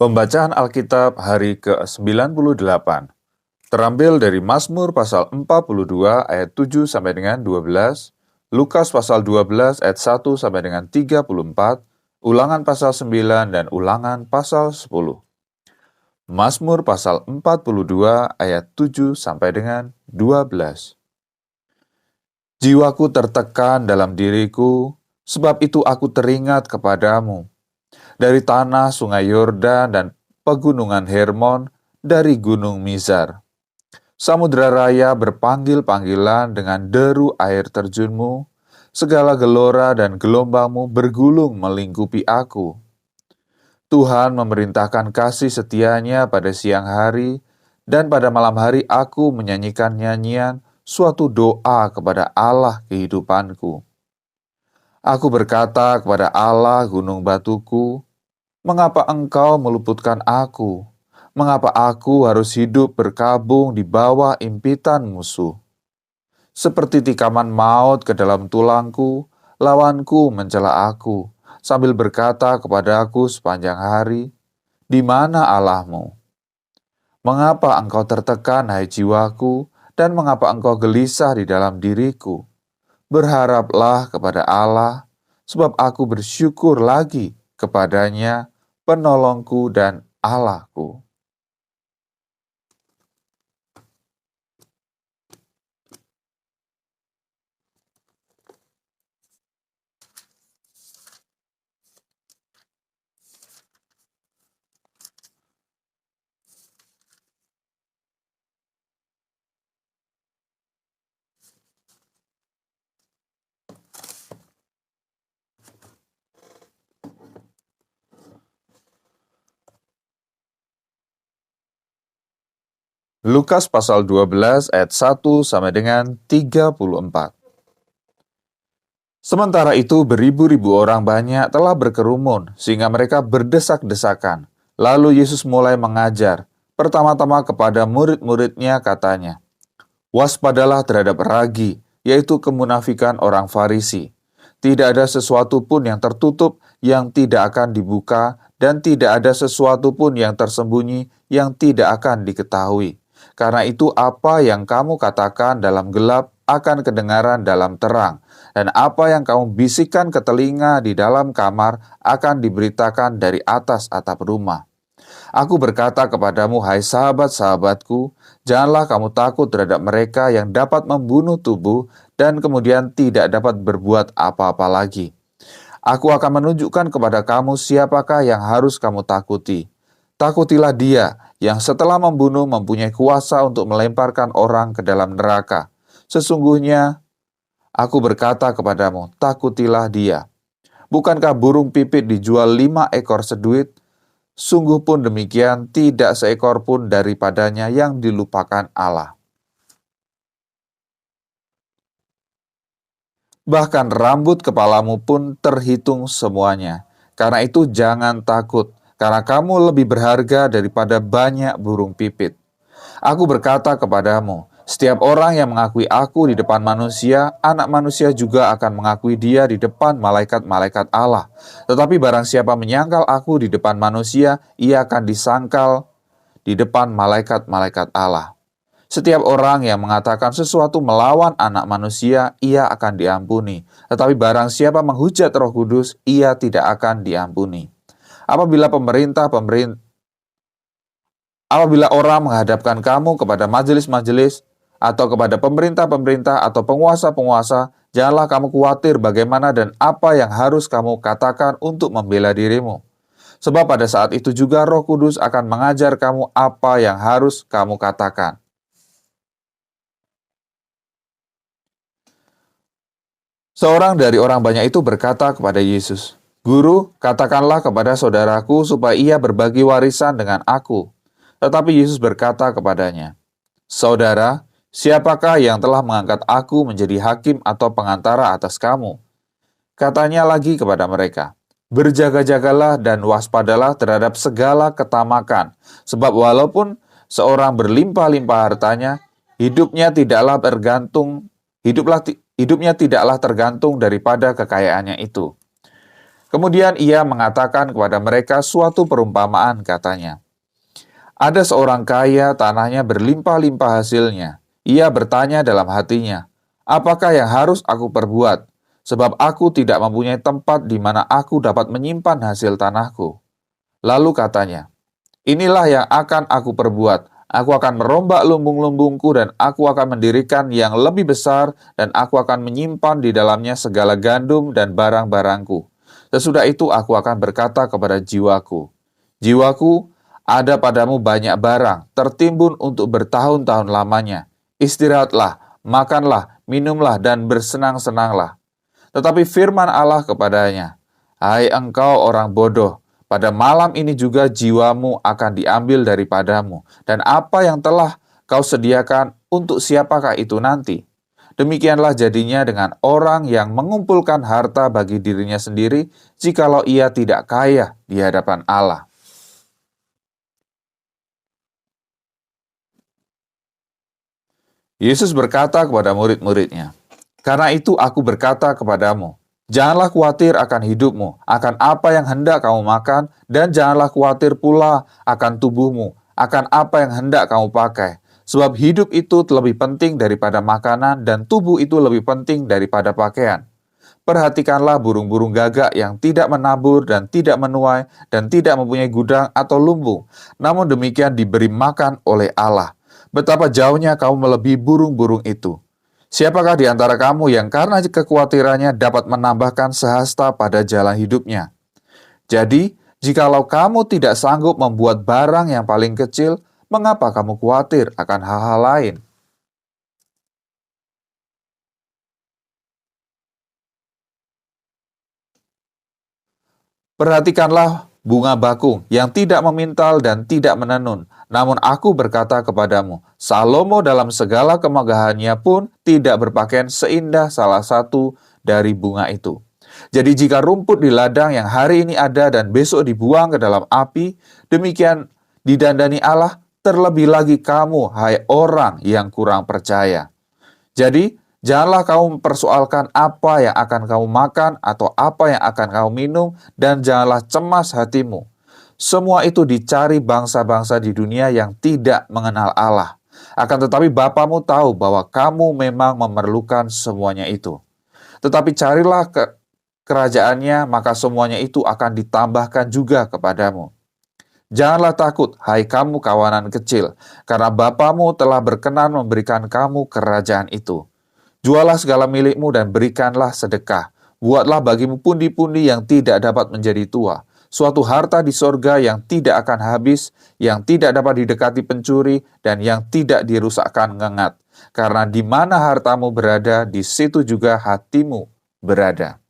Pembacaan Alkitab hari ke-98 terambil dari Mazmur pasal 42 ayat 7 sampai dengan 12, Lukas pasal 12 ayat 1 sampai dengan 34, Ulangan pasal 9 dan Ulangan pasal 10. Mazmur pasal 42 ayat 7 sampai dengan 12. Jiwaku tertekan dalam diriku, sebab itu aku teringat kepadamu. Dari tanah sungai Yordan dan pegunungan Hermon, dari gunung Mizar. Samudra raya berpanggil-panggilan dengan deru air terjunmu, segala gelora dan gelombangmu bergulung melingkupi aku. Tuhan memerintahkan kasih setianya pada siang hari, dan pada malam hari aku menyanyikan nyanyian suatu doa kepada Allah kehidupanku. Aku berkata kepada Allah gunung batuku, "Mengapa engkau meluputkan aku? Mengapa aku harus hidup berkabung di bawah impitan musuh? Seperti tikaman maut ke dalam tulangku, lawanku mencela aku, sambil berkata kepadaku sepanjang hari, 'Di mana Allahmu?' Mengapa engkau tertekan, hai jiwaku, dan mengapa engkau gelisah di dalam diriku? Berharaplah kepada Allah, sebab aku bersyukur lagi kepadanya, penolongku dan Allahku." Lukas pasal 12 ayat 1 sampai dengan 34. Sementara itu beribu-ribu orang banyak telah berkerumun sehingga mereka berdesak-desakan. Lalu Yesus mulai mengajar. Pertama-tama kepada murid-muridnya katanya, "Waspadalah terhadap ragi, yaitu kemunafikan orang Farisi. Tidak ada sesuatu pun yang tertutup yang tidak akan dibuka, dan tidak ada sesuatu pun yang tersembunyi yang tidak akan diketahui. Karena itu apa yang kamu katakan dalam gelap akan kedengaran dalam terang, dan apa yang kamu bisikkan ke telinga di dalam kamar akan diberitakan dari atas atap rumah. Aku berkata kepadamu, hai sahabat-sahabatku, janganlah kamu takut terhadap mereka yang dapat membunuh tubuh dan kemudian tidak dapat berbuat apa-apa lagi. Aku akan menunjukkan kepada kamu siapakah yang harus kamu takuti. Takutilah dia yang setelah membunuh mempunyai kuasa untuk melemparkan orang ke dalam neraka. Sesungguhnya, aku berkata kepadamu, takutilah dia. Bukankah burung pipit dijual 5 ekor seduit? Sungguh pun demikian, tidak seekor pun daripadanya yang dilupakan Allah. Bahkan rambut kepalamu pun terhitung semuanya. Karena itu jangan takut, karena kamu lebih berharga daripada banyak burung pipit. Aku berkata kepadamu, setiap orang yang mengakui aku di depan manusia, anak manusia juga akan mengakui dia di depan malaikat-malaikat Allah. Tetapi barang siapa menyangkal aku di depan manusia, ia akan disangkal di depan malaikat-malaikat Allah. Setiap orang yang mengatakan sesuatu melawan anak manusia, ia akan diampuni. Tetapi barang siapa menghujat Roh Kudus, ia tidak akan diampuni. Apabila orang menghadapkan kamu kepada majelis-majelis, atau kepada pemerintah-pemerintah atau penguasa-penguasa, janganlah kamu khawatir bagaimana dan apa yang harus kamu katakan untuk membela dirimu. Sebab pada saat itu juga Roh Kudus akan mengajar kamu apa yang harus kamu katakan. Seorang dari orang banyak itu berkata kepada Yesus, "Guru, katakanlah kepada saudaraku supaya ia berbagi warisan dengan aku." Tetapi Yesus berkata kepadanya, "Saudara, siapakah yang telah mengangkat aku menjadi hakim atau pengantara atas kamu?" Katanya lagi kepada mereka, "Berjaga-jagalah dan waspadalah terhadap segala ketamakan, sebab walaupun seorang berlimpah-limpah hartanya, hidupnya tidaklah tergantung daripada kekayaannya itu. Kemudian ia mengatakan kepada mereka suatu perumpamaan, katanya, "Ada seorang kaya, tanahnya berlimpah-limpah hasilnya. Ia bertanya dalam hatinya, 'Apakah yang harus aku perbuat? Sebab aku tidak mempunyai tempat di mana aku dapat menyimpan hasil tanahku.' Lalu katanya, 'Inilah yang akan aku perbuat. Aku akan merombak lumbung-lumbungku dan aku akan mendirikan yang lebih besar dan aku akan menyimpan di dalamnya segala gandum dan barang-barangku. Sesudah itu aku akan berkata kepada jiwaku, jiwaku, ada padamu banyak barang, tertimbun untuk bertahun-tahun lamanya. Istirahatlah, makanlah, minumlah, dan bersenang-senanglah.' Tetapi firman Allah kepadanya, 'Hai engkau orang bodoh, pada malam ini juga jiwamu akan diambil daripadamu, dan apa yang telah kau sediakan untuk siapakah itu nanti?' Demikianlah jadinya dengan orang yang mengumpulkan harta bagi dirinya sendiri, jikalau ia tidak kaya di hadapan Allah." Yesus berkata kepada murid-muridnya, "Karena itu aku berkata kepadamu, janganlah khawatir akan hidupmu, akan apa yang hendak kamu makan, dan janganlah khawatir pula akan tubuhmu, akan apa yang hendak kamu pakai. Sebab hidup itu lebih penting daripada makanan, dan tubuh itu lebih penting daripada pakaian. Perhatikanlah burung-burung gagak yang tidak menabur dan tidak menuai dan tidak mempunyai gudang atau lumbung, namun demikian diberi makan oleh Allah. Betapa jauhnya kamu melebihi burung-burung itu. Siapakah di antara kamu yang karena kekhawatirannya dapat menambahkan sehasta pada jalan hidupnya? Jadi, jikalau kamu tidak sanggup membuat barang yang paling kecil, mengapa kamu khawatir akan hal-hal lain?" Perhatikanlah bunga bakung yang tidak memintal dan tidak menenun. Namun aku berkata kepadamu, Salomo dalam segala kemegahannya pun tidak berpakaian seindah salah satu dari bunga itu. Jadi jika rumput di ladang yang hari ini ada dan besok dibuang ke dalam api, demikian didandani Allah, terlebih lagi kamu, hai orang yang kurang percaya. Jadi, janganlah kamu mempersoalkan apa yang akan kamu makan atau apa yang akan kamu minum, dan janganlah cemas hatimu. Semua itu dicari bangsa-bangsa di dunia yang tidak mengenal Allah. Akan tetapi Bapamu tahu bahwa kamu memang memerlukan semuanya itu. Tetapi carilah kerajaannya, maka semuanya itu akan ditambahkan juga kepadamu. Janganlah takut, hai kamu kawanan kecil, karena Bapamu telah berkenan memberikan kamu kerajaan itu. Jualah segala milikmu dan berikanlah sedekah. Buatlah bagimu pundi-pundi yang tidak dapat menjadi tua. Suatu harta di sorga yang tidak akan habis, yang tidak dapat didekati pencuri, dan yang tidak dirusakkan ngengat. Karena di mana hartamu berada, di situ juga hatimu berada.